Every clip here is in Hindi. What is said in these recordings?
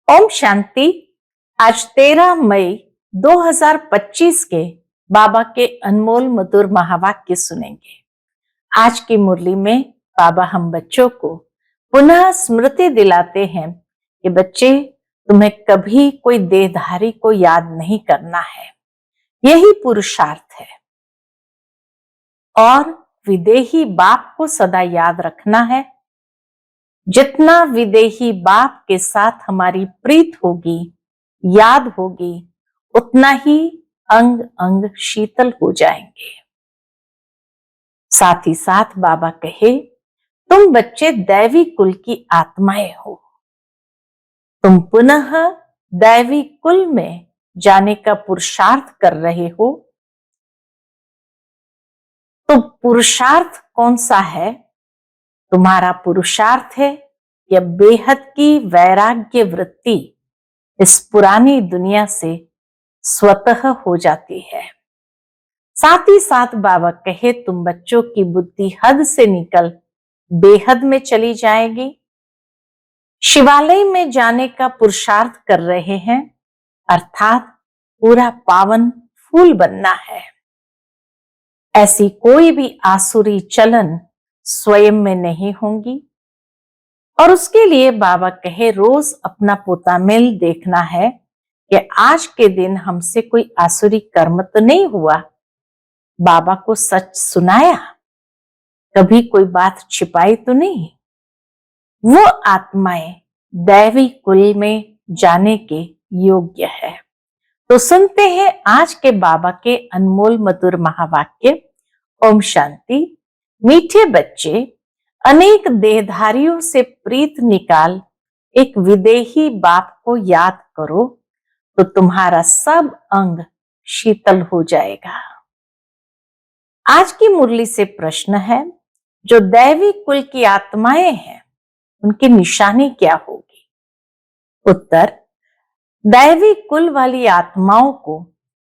ओम शांति। आज 13 मई 2025 के बाबा के अनमोल मधुर महावाक्य सुनेंगे। आज की मुरली में बाबा हम बच्चों को पुनः स्मृति दिलाते हैं कि बच्चे, तुम्हें कभी कोई देहधारी को याद नहीं करना है, यही पुरुषार्थ है। और विदेही बाप को सदा याद रखना है। जितना विदेही बाप के साथ हमारी प्रीत होगी, याद होगी, उतना ही अंग अंग शीतल हो जाएंगे। साथ ही साथ बाबा कहे, तुम बच्चे दैवी कुल की आत्माएं हो। तुम पुनः दैवी कुल में जाने का पुरुषार्थ कर रहे हो। तो पुरुषार्थ कौन सा है? तुम्हारा पुरुषार्थ है यह बेहद की वैराग्य वृत्ति इस पुरानी दुनिया से स्वतः हो जाती है। साथ ही साथ बाबा कहे, तुम बच्चों की बुद्धि हद से निकल बेहद में चली जाएगी। शिवालय में जाने का पुरुषार्थ कर रहे हैं, अर्थात पूरा पावन फूल बनना है। ऐसी कोई भी आसुरी चलन स्वयं में नहीं होंगी। और उसके लिए बाबा कहे, रोज अपना पोतामेल देखना है कि आज के दिन हमसे कोई आसुरी कर्म तो नहीं हुआ। बाबा को सच सुनाया, कभी कोई बात छिपाई तो नहीं। वो आत्माएं दैवी कुल में जाने के योग्य है। तो सुनते हैं आज के बाबा के अनमोल मधुर महावाक्य। ओम शांति। मीठे बच्चे, अनेक देहधारियों से प्रीत निकाल एक विदेही बाप को याद करो तो तुम्हारा सब अंग शीतल हो जाएगा। आज की मुरली से प्रश्न है, जो दैवी कुल की आत्माएं हैं उनकी निशानी क्या होगी? उत्तर, दैवी कुल वाली आत्माओं को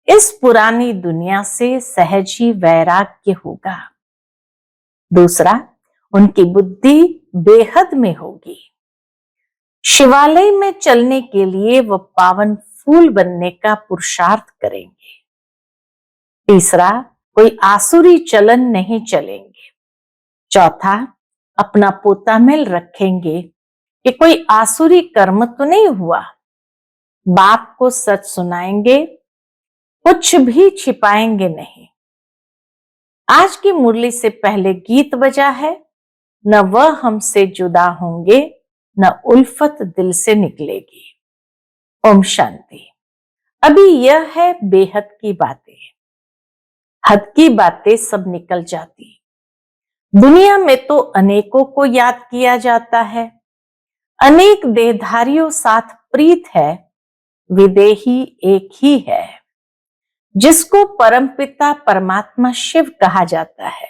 इस पुरानी दुनिया से सहज ही वैराग्य होगा। दूसरा, उनकी बुद्धि बेहद में होगी। शिवालय में चलने के लिए वह पावन फूल बनने का पुरुषार्थ करेंगे। तीसरा, कोई आसुरी चलन नहीं चलेंगे। चौथा, अपना पोतामेल रखेंगे कि कोई आसुरी कर्म तो नहीं हुआ। बाप को सच सुनाएंगे, कुछ भी छिपाएंगे नहीं। आज की मुरली से पहले गीत बजा है, न वह हमसे जुदा होंगे, न उल्फत दिल से निकलेगी। ओम शांति। अभी यह है बेहद की बातें, हद की बातें सब निकल जाती। दुनिया में तो अनेकों को याद किया जाता है, अनेक देहधारियों साथ प्रीत है, विदेही एक ही है जिसको परमपिता परमात्मा शिव कहा जाता है।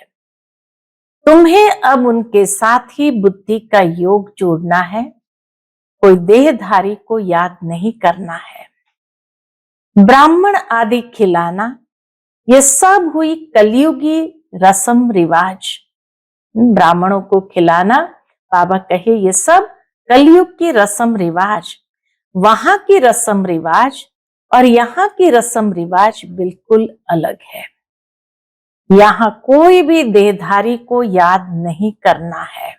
तुम्हें अब उनके साथ ही बुद्धि का योग जोड़ना है, कोई देहधारी को याद नहीं करना है। ब्राह्मण आदि खिलाना ये सब हुई कलयुगी रस्म रिवाज। ब्राह्मणों को खिलाना, बाबा कहे, ये सब कलयुग की रस्म रिवाज। वहां की रस्म रिवाज और यहाँ की रस्म रिवाज बिल्कुल अलग है। यहाँ कोई भी देहधारी को याद नहीं करना है।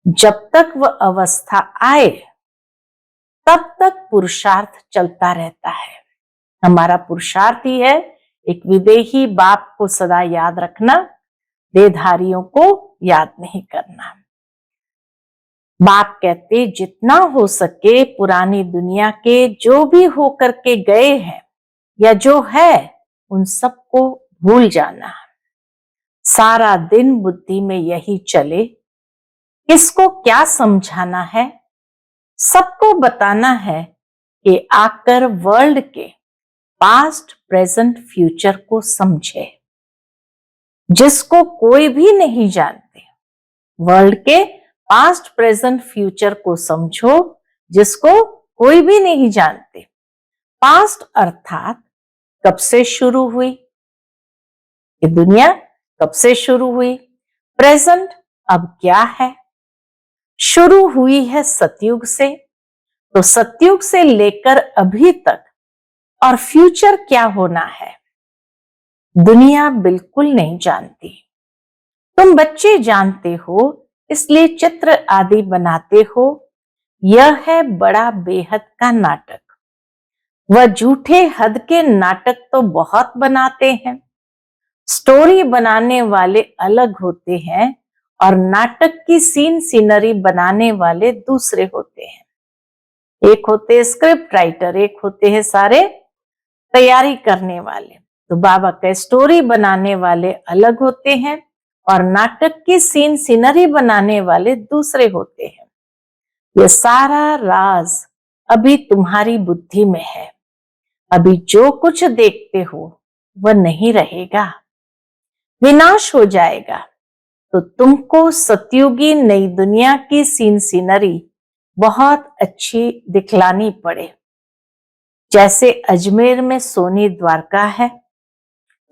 जब तक वह अवस्था आए तब तक पुरुषार्थ चलता रहता है। हमारा पुरुषार्थ ही है एक विदेही बाप को सदा याद रखना, देहधारियों को याद नहीं करना। बाप कहते, जितना हो सके पुरानी दुनिया के जो भी होकर के गए हैं या जो है उन सबको भूल जाना। सारा दिन बुद्धि में यही चले, किसको क्या समझाना है, सबको बताना है कि आकर वर्ल्ड के पास्ट प्रेजेंट फ्यूचर को समझे। जिसको कोई भी नहीं जानते, वर्ल्ड के पास्ट प्रेजेंट फ्यूचर को समझो, जिसको कोई भी नहीं जानते। पास्ट अर्थात कब से शुरू हुई ये दुनिया, कब से शुरू हुई। प्रेजेंट अब क्या है? शुरू हुई है सतयुग से, तो सतयुग से लेकर अभी तक और फ्यूचर क्या होना है, दुनिया बिल्कुल नहीं जानती। तुम बच्चे जानते हो, इसलिए चित्र आदि बनाते हो। यह है बड़ा बेहद का नाटक। वह झूठे हद के नाटक तो बहुत बनाते हैं। स्टोरी बनाने वाले अलग होते हैं और नाटक की सीनरी बनाने वाले दूसरे होते हैं। एक होते स्क्रिप्ट राइटर, एक होते हैं सारे तैयारी करने वाले। तो बाबा के स्टोरी बनाने वाले अलग होते हैं और नाटक की सीनरी बनाने वाले दूसरे होते हैं। यह सारा राज अभी तुम्हारी बुद्धि में है। अभी जो कुछ देखते हो वह नहीं रहेगा, विनाश हो जाएगा। तो तुमको सतयुगी नई दुनिया की सीनरी बहुत अच्छी दिखलानी पड़े। जैसे अजमेर में सोनी द्वारका है,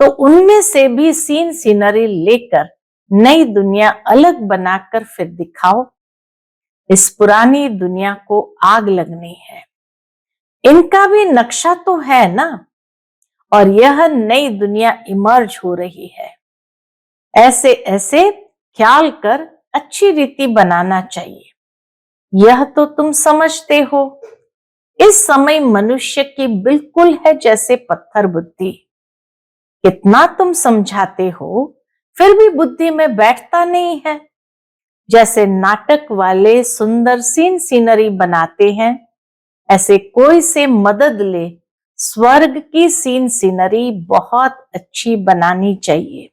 तो उनमें से भी सीनरी लेकर नई दुनिया अलग बनाकर फिर दिखाओ। इस पुरानी दुनिया को आग लगनी है। इनका भी नक्शा तो है ना, और यह नई दुनिया इमर्ज हो रही है। ऐसे ऐसे ख्याल कर अच्छी रीति बनाना चाहिए। यह तो तुम समझते हो। इस समय मनुष्य की बिल्कुल है जैसे पत्थर बुद्धि। कितना तुम समझाते हो, फिर भी बुद्धि में बैठता नहीं है। जैसे नाटक वाले सुंदर सीनरी बनाते हैं, ऐसे कोई से मदद ले स्वर्ग की सीनरी बहुत अच्छी बनानी चाहिए।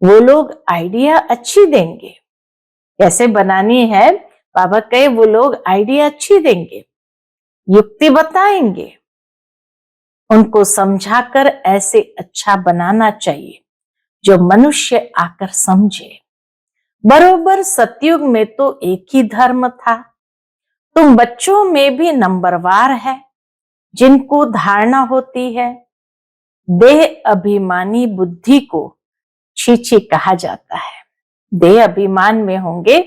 वो लोग आइडिया अच्छी देंगे, कैसे बनानी है बाबा कहे, वो लोग आइडिया अच्छी देंगे, युक्ति बताएंगे। उनको समझाकर ऐसे अच्छा बनाना चाहिए जो मनुष्य आकर समझे। बरोबर सतयुग में तो एक ही धर्म था। तुम बच्चों में भी नंबरवार है जिनको धारणा होती है। देह अभिमानी बुद्धि को छीछी कहा जाता है। देह अभिमान में होंगे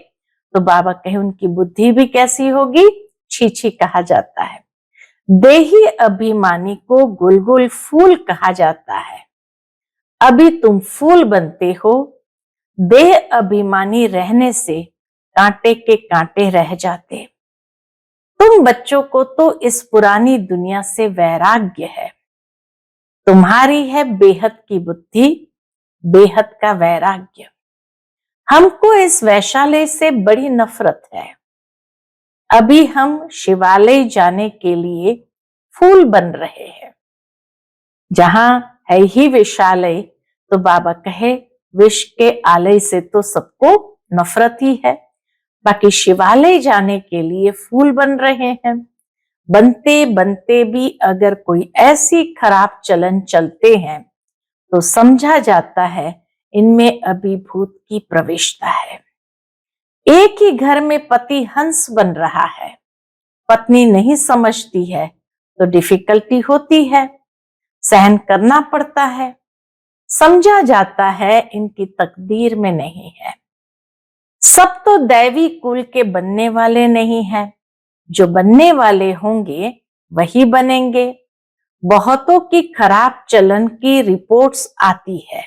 तो बाबा कहे उनकी बुद्धि भी कैसी होगी, छीछी कहा जाता है। देही अभिमानी को गुलगुल फूल कहा जाता है। अभी तुम फूल बनते हो। देह अभिमानी रहने से कांटे के कांटे रह जाते। तुम बच्चों को तो इस पुरानी दुनिया से वैराग्य है। तुम्हारी है बेहद की बुद्धि, बेहद का वैराग्य। हमको इस वैशाली से बड़ी नफरत है। अभी हम शिवालय जाने के लिए फूल बन रहे हैं। जहां है ही विशालय, तो बाबा कहे विष के आलय से तो सबको नफरत ही है। बाकी शिवालय जाने के लिए फूल बन रहे हैं। बनते बनते भी अगर कोई ऐसी खराब चलन चलते हैं तो समझा जाता है इनमें अभी भूत की प्रवेशता है। एक ही घर में पति हंस बन रहा है, पत्नी नहीं समझती है तो डिफिकल्टी होती है, सहन करना पड़ता है। समझा जाता है इनकी तकदीर में नहीं है। सब तो दैवी कुल के बनने वाले नहीं है। जो बनने वाले होंगे वही बनेंगे। बहुतों की खराब चलन की रिपोर्ट्स आती है।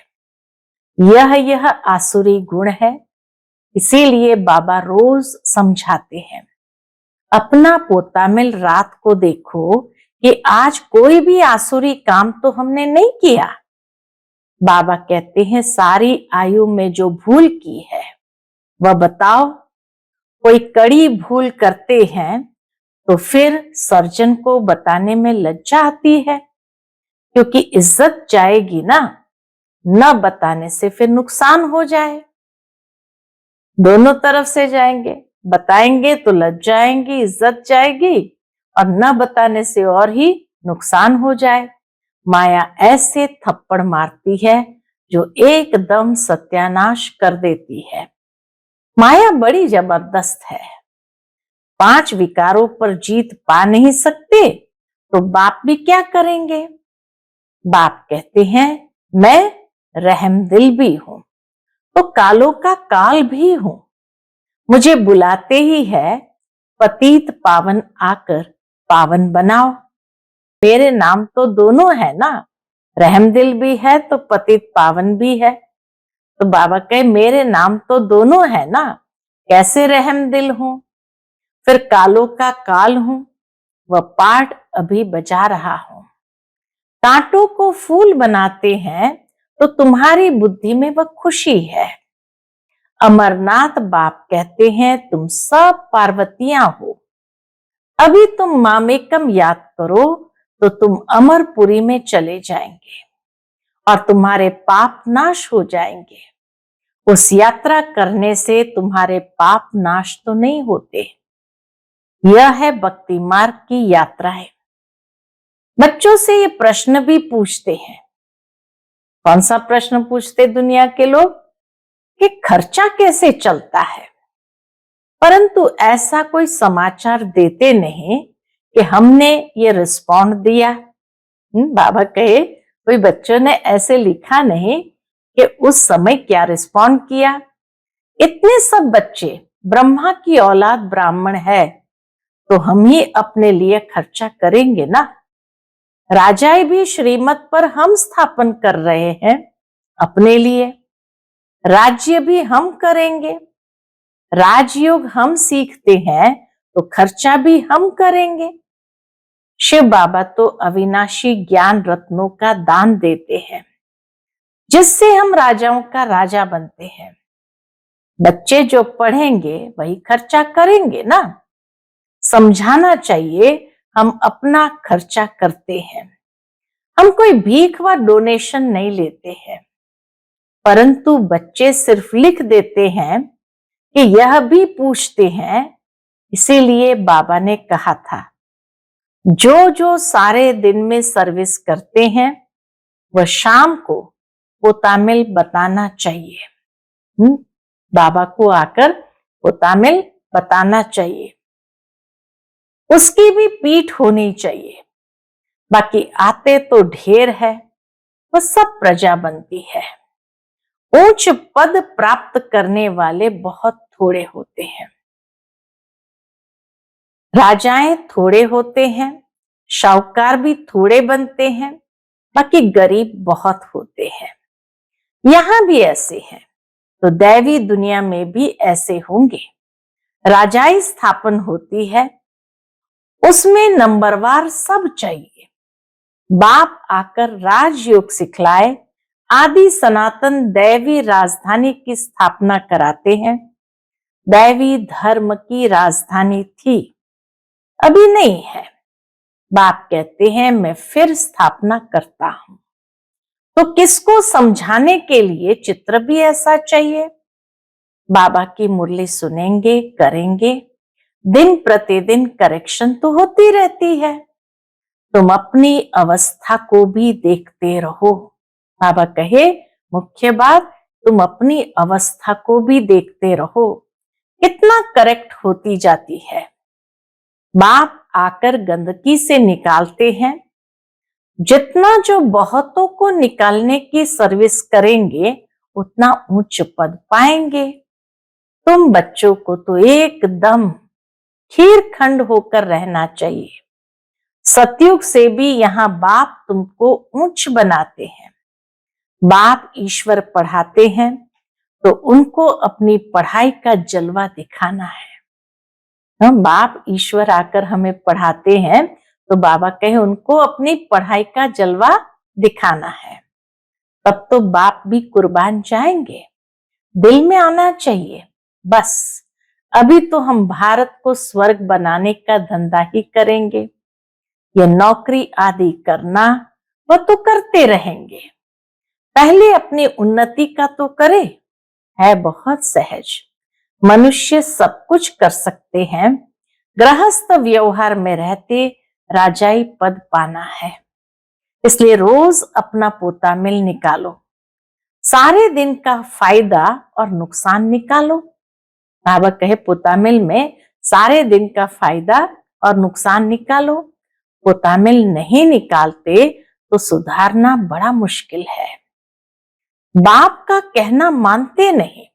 यह आसुरी गुण है। इसीलिए बाबा रोज समझाते हैं। अपना पोता मिल रात को देखो कि आज कोई भी आसुरी काम तो हमने नहीं किया। बाबा कहते हैं सारी आयु में जो भूल की है वह बताओ। कोई कड़ी भूल करते हैं तो फिर सर्जन को बताने में लज्जा आती है, क्योंकि इज्जत जाएगी ना। न बताने से फिर नुकसान हो जाए, दोनों तरफ से जाएंगे। बताएंगे तो लज्जा आएंगी, इज्जत जाएगी, और न बताने से और ही नुकसान हो जाए। माया ऐसे थप्पड़ मारती है जो एकदम सत्यानाश कर देती है। माया बड़ी जबरदस्त है। 5 विकारों पर जीत पा नहीं सकते तो बाप भी क्या करेंगे। बाप कहते हैं मैं रहमदिल भी हूं, तो कालों का काल भी हूं। मुझे बुलाते ही है पतित पावन आकर पावन बनाओ। मेरे नाम तो दोनों है ना, रहमदिल भी है तो पतित पावन भी है। तो बाबा कहे मेरे नाम तो दोनों है ना, कैसे रहमदिल हूं, फिर कालों का काल हूं, वह पाठ अभी बजा रहा हूं। कांटों को फूल बनाते हैं तो तुम्हारी बुद्धि में वह खुशी है। अमरनाथ बाप कहते हैं तुम सब पार्वतियां हो। अभी तुम मामेकम याद करो तो तुम अमरपुरी में चले जाएंगे और तुम्हारे पाप नाश हो जाएंगे। उस यात्रा करने से तुम्हारे पाप नाश तो नहीं होते। यह है भक्ति मार्ग की यात्राएं। बच्चों से ये प्रश्न भी पूछते हैं। कौन सा प्रश्न पूछते दुनिया के लोग? कि खर्चा कैसे चलता है। परंतु ऐसा कोई समाचार देते नहीं कि हमने ये रिस्पॉन्ड दिया। बाबा कहे कोई बच्चों ने ऐसे लिखा नहीं कि उस समय क्या रिस्पॉन्ड किया। इतने सब बच्चे ब्रह्मा की औलाद ब्राह्मण है तो हम ही अपने लिए खर्चा करेंगे ना। राजाएं भी श्रीमत पर हम स्थापन कर रहे हैं अपने लिए। राज्य भी हम करेंगे। राजयोग हम सीखते हैं तो खर्चा भी हम करेंगे। शिव बाबा तो अविनाशी ज्ञान रत्नों का दान देते हैं जिससे हम राजाओं का राजा बनते हैं। बच्चे जो पढ़ेंगे वही खर्चा करेंगे ना। समझाना चाहिए हम अपना खर्चा करते हैं। हम कोई भीख व डोनेशन नहीं लेते हैं, परंतु बच्चे सिर्फ लिख देते हैं कि यह भी पूछते हैं। इसीलिए बाबा ने कहा था जो जो सारे दिन में सर्विस करते हैं वह शाम को पोतामिल बताना चाहिए। बाबा को आकर पोतामिल बताना चाहिए। उसकी भी पीठ होनी चाहिए। बाकी आते तो ढेर है, वह सब प्रजा बनती है। ऊंच पद प्राप्त करने वाले बहुत थोड़े होते हैं। राजाएं थोड़े होते हैं, शाहूकार भी थोड़े बनते हैं, बाकी गरीब बहुत होते हैं। यहां भी ऐसे हैं तो दैवी दुनिया में भी ऐसे होंगे। राजाई स्थापन होती है, उसमें नंबरवार सब चाहिए। बाप आकर राजयोग सिखलाए, आदि सनातन दैवी राजधानी की स्थापना कराते हैं। दैवी धर्म की राजधानी थी, अभी नहीं है। बाप कहते हैं मैं फिर स्थापना करता हूं। तो किसको समझाने के लिए चित्र भी ऐसा चाहिए। बाबा की मुरली सुनेंगे, करेंगे, दिन प्रतिदिन करेक्शन तो होती रहती है। तुम अपनी अवस्था को भी देखते रहो। बाबा कहे मुख्य बात तुम अपनी अवस्था को भी देखते रहो, कितना करेक्ट होती जाती है। बाप आकर गंदगी से निकालते हैं। जितना जो बहुतों को निकालने की सर्विस करेंगे उतना उच्च पद पाएंगे। तुम बच्चों को तो एकदम खीर खंड होकर रहना चाहिए। सतयुग से भी यहाँ बाप तुमको ऊंच बनाते हैं। बाप ईश्वर पढ़ाते हैं तो उनको अपनी पढ़ाई का जलवा दिखाना है। हम बाप ईश्वर आकर हमें पढ़ाते हैं तो बाबा कहे उनको अपनी पढ़ाई का जलवा दिखाना है। तब तो बाप भी कुर्बान जाएंगे। दिल में आना चाहिए बस अभी तो हम भारत को स्वर्ग बनाने का धंधा ही करेंगे। ये नौकरी आदि करना वह तो करते रहेंगे। पहले अपनी उन्नति का तो करे। है बहुत सहज, मनुष्य सब कुछ कर सकते हैं। गृहस्थ व्यवहार में रहते राजाई पद पाना है। इसलिए रोज अपना पोतामिल निकालो, सारे दिन का फायदा और नुकसान निकालो। बाबा कहे पोतामिल में सारे दिन का फायदा और नुकसान निकालो। पोतामिल नहीं निकालते तो सुधारना बड़ा मुश्किल है। बाप का कहना मानते नहीं।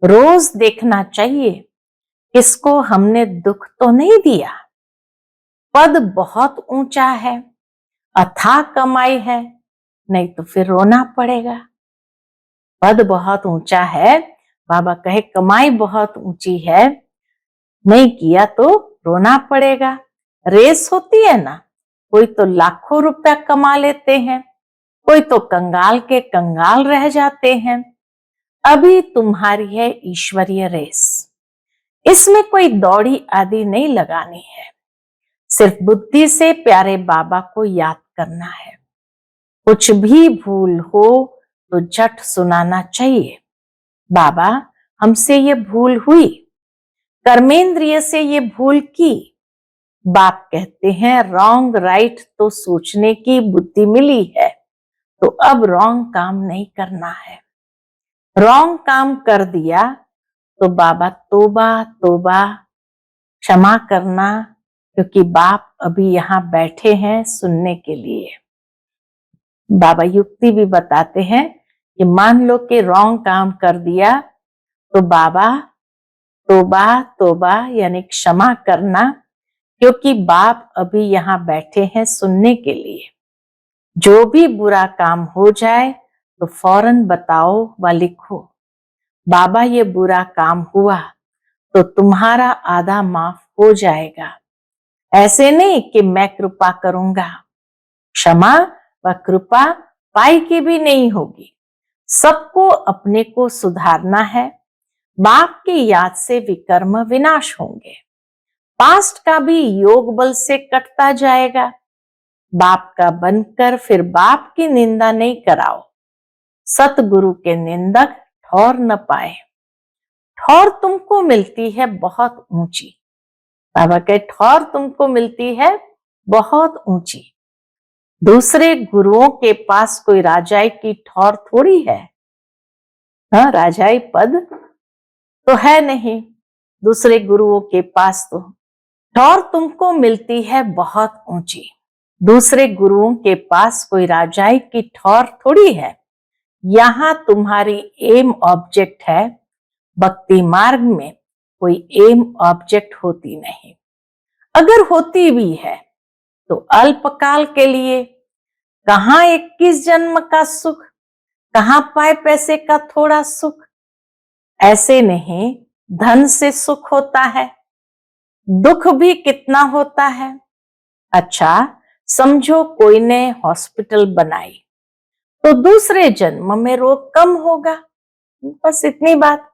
रोज देखना चाहिए किसको हमने दुख तो नहीं दिया। पद बहुत ऊंचा है, अथाह कमाई है, नहीं तो फिर रोना पड़ेगा। पद बहुत ऊंचा है, बाबा कहे कमाई बहुत ऊंची है, नहीं किया तो रोना पड़ेगा। रेस होती है ना, कोई तो लाखों रुपया कमा लेते हैं, कोई तो कंगाल के कंगाल रह जाते हैं। अभी तुम्हारी है ईश्वरीय रेस, इसमें कोई दौड़ी आदि नहीं लगानी है, सिर्फ बुद्धि से प्यारे बाबा को याद करना है। कुछ भी भूल हो तो झट सुनाना चाहिए, बाबा हमसे ये भूल हुई, कर्मेंद्रिय से ये भूल की। बाप कहते हैं रॉन्ग राइट तो सोचने की बुद्धि मिली है, तो अब रॉन्ग काम नहीं करना है। रॉन्ग काम कर दिया तो बाबा तोबा तोबा, क्षमा करना, क्योंकि बाप अभी यहाँ बैठे हैं सुनने के लिए। बाबा युक्ति भी बताते हैं कि मान लो कि रॉन्ग काम कर दिया तो बाबा तोबा तोबा यानी क्षमा करना, क्योंकि बाप अभी यहाँ बैठे हैं सुनने के लिए। जो भी बुरा काम हो जाए तो फौरन बताओ व लिखो, बाबा ये बुरा काम हुआ तो तुम्हारा आधा माफ हो जाएगा। ऐसे नहीं कि मैं कृपा करूंगा, क्षमा व कृपा पाई की भी नहीं होगी। सबको अपने को सुधारना है। बाप की याद से विकर्म विनाश होंगे, पास्ट का भी योग बल से कटता जाएगा। बाप का बनकर फिर बाप की निंदा नहीं कराओ, सतगुरु के निंदक ठौर न पाए। ठौर तुमको मिलती है बहुत ऊंची, बाबा के ठौर तुमको मिलती है बहुत ऊंची। दूसरे गुरुओं के पास कोई राजाई की ठौर थोड़ी है। हाँ, राजाई पद तो है नहीं दूसरे गुरुओं के पास, तो ठौर तुमको मिलती है बहुत ऊंची। दूसरे गुरुओं के पास कोई राजाई की ठौर थोड़ी है। यहां तुम्हारी एम ऑब्जेक्ट है, भक्ति मार्ग में कोई एम ऑब्जेक्ट होती नहीं। अगर होती भी है तो अल्पकाल के लिए। कहां 21 जन्म का सुख, कहां पाए पैसे का थोड़ा सुख। ऐसे नहीं धन से सुख होता है, दुख भी कितना होता है। अच्छा समझो कोई ने हॉस्पिटल बनाई तो दूसरे जन्म में रोग कम होगा, बस इतनी बात।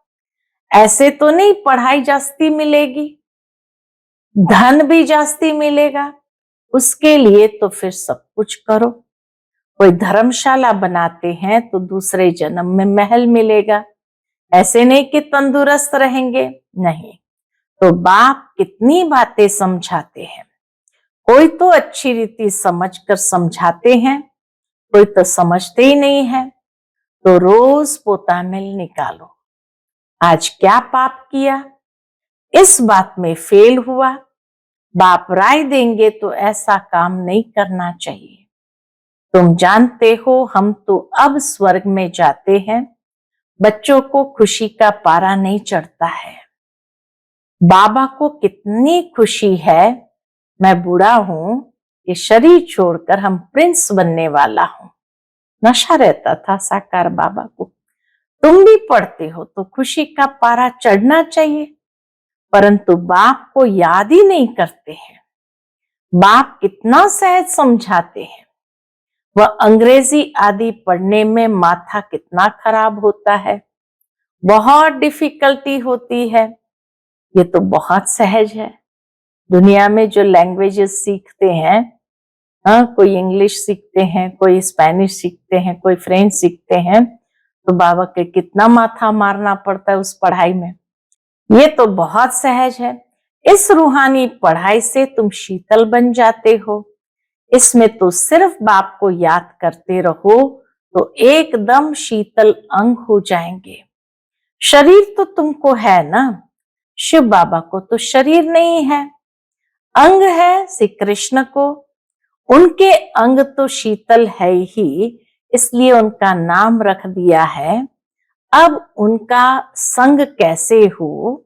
ऐसे तो नहीं पढ़ाई जास्ती मिलेगी, धन भी जास्ती मिलेगा। उसके लिए तो फिर सब कुछ करो। कोई धर्मशाला बनाते हैं तो दूसरे जन्म में महल मिलेगा। ऐसे नहीं कि तंदुरुस्त रहेंगे, नहीं। तो बाप कितनी बातें समझाते हैं, कोई तो अच्छी रीति समझकर समझाते हैं, कोई तो समझते ही नहीं है। तो रोज पोतामिल निकालो, आज क्या पाप किया, इस बात में फेल हुआ। बाप राय देंगे तो ऐसा काम नहीं करना चाहिए। तुम जानते हो हम तो अब स्वर्ग में जाते हैं, बच्चों को खुशी का पारा नहीं चढ़ता है। बाबा को कितनी खुशी है, मैं बूढ़ा हूं, ये शरीर छोड़कर हम प्रिंस बनने वाला हूं। नशा रहता था साकार बाबा को। तुम भी पढ़ते हो तो खुशी का पारा चढ़ना चाहिए, परंतु बाप को याद ही नहीं करते हैं। बाप कितना सहज समझाते हैं, वह अंग्रेजी आदि पढ़ने में माथा कितना खराब होता है, बहुत डिफिकल्टी होती है। ये तो बहुत सहज है। दुनिया में जो लैंग्वेजेस सीखते हैं, कोई इंग्लिश सीखते हैं, कोई स्पेनिश सीखते हैं, कोई फ्रेंच सीखते हैं, तो बाबा के कितना माथा मारना पड़ता है उस पढ़ाई में। ये तो बहुत सहज है। इस रूहानी पढ़ाई से तुम शीतल बन जाते हो। इसमें तो सिर्फ बाप को याद करते रहो तो एकदम शीतल अंग हो जाएंगे। शरीर तो तुमको है ना, शिव बाबा को तो शरीर नहीं है, अंग है श्री कृष्ण को। उनके अंग तो शीतल है ही, इसलिए उनका नाम रख दिया है। अब उनका संग कैसे हो,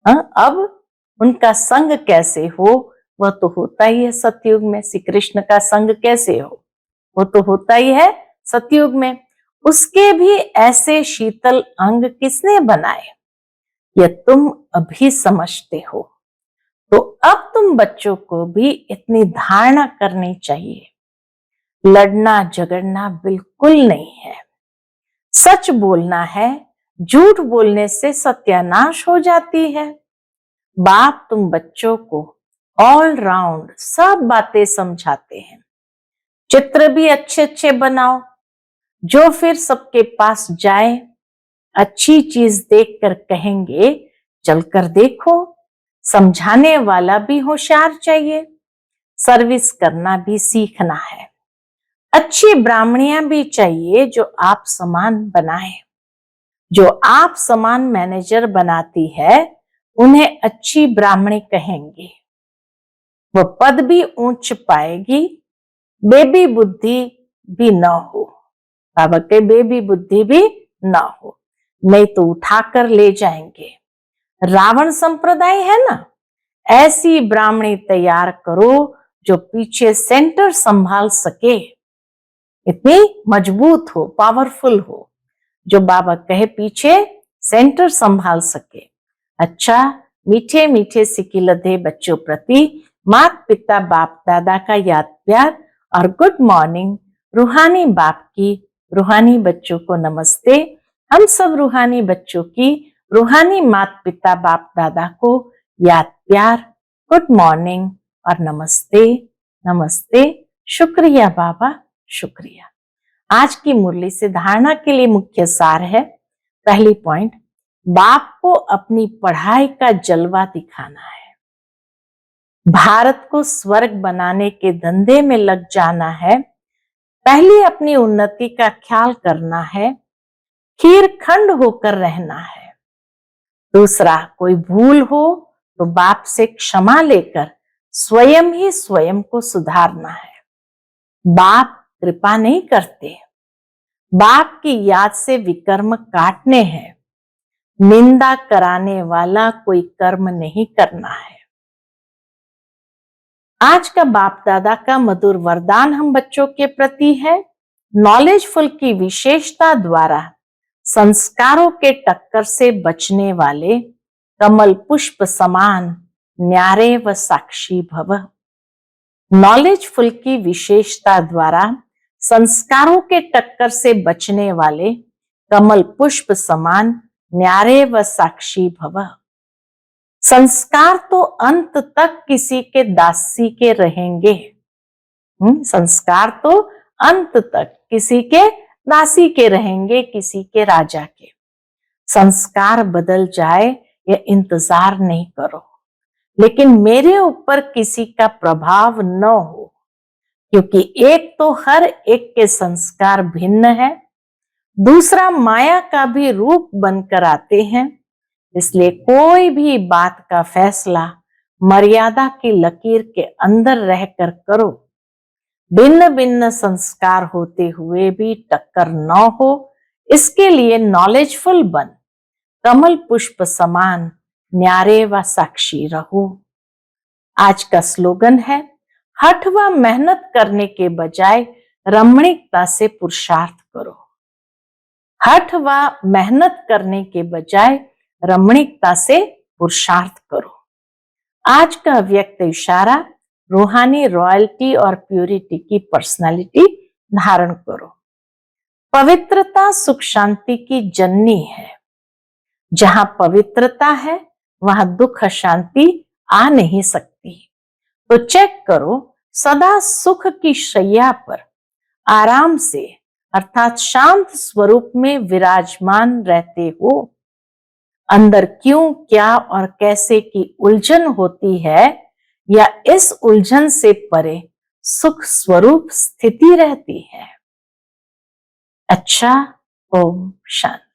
अब उनका संग कैसे हो, वह तो होता ही है सतयुग में। श्री कृष्ण का संग कैसे हो, वो तो होता ही है सतयुग में। उसके भी ऐसे शीतल अंग किसने बनाए, यह तुम अभी समझते हो। तो अब तुम बच्चों को भी इतनी धारणा करनी चाहिए, लड़ना झगड़ना बिल्कुल नहीं है, सच बोलना है, झूठ बोलने से सत्यानाश हो जाती है। बाप तुम बच्चों को ऑल राउंड सब बातें समझाते हैं। चित्र भी अच्छे अच्छे बनाओ, जो फिर सबके पास जाए, अच्छी चीज देखकर कहेंगे चलकर देखो। समझाने वाला भी होशियार चाहिए, सर्विस करना भी सीखना है। अच्छी ब्राह्मणियां भी चाहिए जो आप समान बनाए। जो आप समान मैनेजर बनाती है उन्हें अच्छी ब्राह्मणी कहेंगे। वह पद भी ऊंच पाएगी, बेबी बुद्धि भी न हो। बाबा के बेबी बुद्धि भी न हो, नहीं तो उठाकर ले जाएंगे। रावण संप्रदाय है ना, ऐसी ब्राह्मणी तैयार करो जो पीछे सेंटर संभाल सके, इतनी मजबूत हो, पावरफुल हो, जो बाबा कहे पीछे सेंटर संभाल सके। अच्छा, मीठे मीठे सिकिलधे बच्चों प्रति माता पिता बाप दादा का याद प्यार और गुड मॉर्निंग। रूहानी बाप की रूहानी बच्चों को नमस्ते। हम सब रूहानी बच्चों की रूहानी माता पिता बाप दादा को याद प्यार, गुड मॉर्निंग और नमस्ते नमस्ते। शुक्रिया बाबा, शुक्रिया। आज की मुरली से धारणा के लिए मुख्य सार है, पहली पॉइंट, बाप को अपनी पढ़ाई का जलवा दिखाना है। भारत को स्वर्ग बनाने के धंधे में लग जाना है। पहले अपनी उन्नति का ख्याल करना है, खीर खंड होकर रहना है। दूसरा, कोई भूल हो तो बाप से क्षमा लेकर स्वयं ही स्वयं को सुधारना है। बाप कृपा नहीं करते, बाप की याद से विकर्म काटने हैं। निंदा कराने वाला कोई कर्म नहीं करना है। आज का बाप दादा का मधुर वरदान हम बच्चों के प्रति है, नॉलेजफुल की विशेषता द्वारा संस्कारों के टक्कर से बचने वाले कमल पुष्प समान न्यारे व साक्षी भव। नॉलेजफुल की विशेषता द्वारा संस्कारों के टक्कर से बचने वाले कमल पुष्प समान न्यारे व साक्षी भव। संस्कार तो अंत तक किसी के दासी के रहेंगे। संस्कार तो अंत तक किसी के दासी के रहेंगे, किसी के राजा के। संस्कार बदल जाए ये इंतजार नहीं करो, लेकिन मेरे ऊपर किसी का प्रभाव न हो, क्योंकि एक तो हर एक के संस्कार भिन्न है, दूसरा माया का भी रूप बनकर आते हैं। इसलिए कोई भी बात का फैसला मर्यादा की लकीर के अंदर रहकर करो। भिन्न भिन्न संस्कार होते हुए भी टक्कर न हो, इसके लिए नॉलेजफुल बन, कमल पुष्प समान न्यारे व साक्षी रहो। आज का स्लोगन है, हठ व मेहनत करने के बजाय रमणीकता से पुरुषार्थ करो। हठ व मेहनत करने के बजाय रमणीकता से पुरुषार्थ करो। आज का व्यक्त इशारा, रूहानी रॉयल्टी और प्यूरिटी की पर्सनालिटी धारण करो। पवित्रता सुख शांति की जननी है। जहां पवित्रता है वहां दुख शांति आ नहीं सकती। तो चेक करो, सदा सुख की शैया पर आराम से अर्थात शांत स्वरूप में विराजमान रहते हो। अंदर क्यों, क्या और कैसे की उलझन होती है, या इस उलझन से परे सुख स्वरूप स्थिति रहती है। अच्छा, ओम शांति।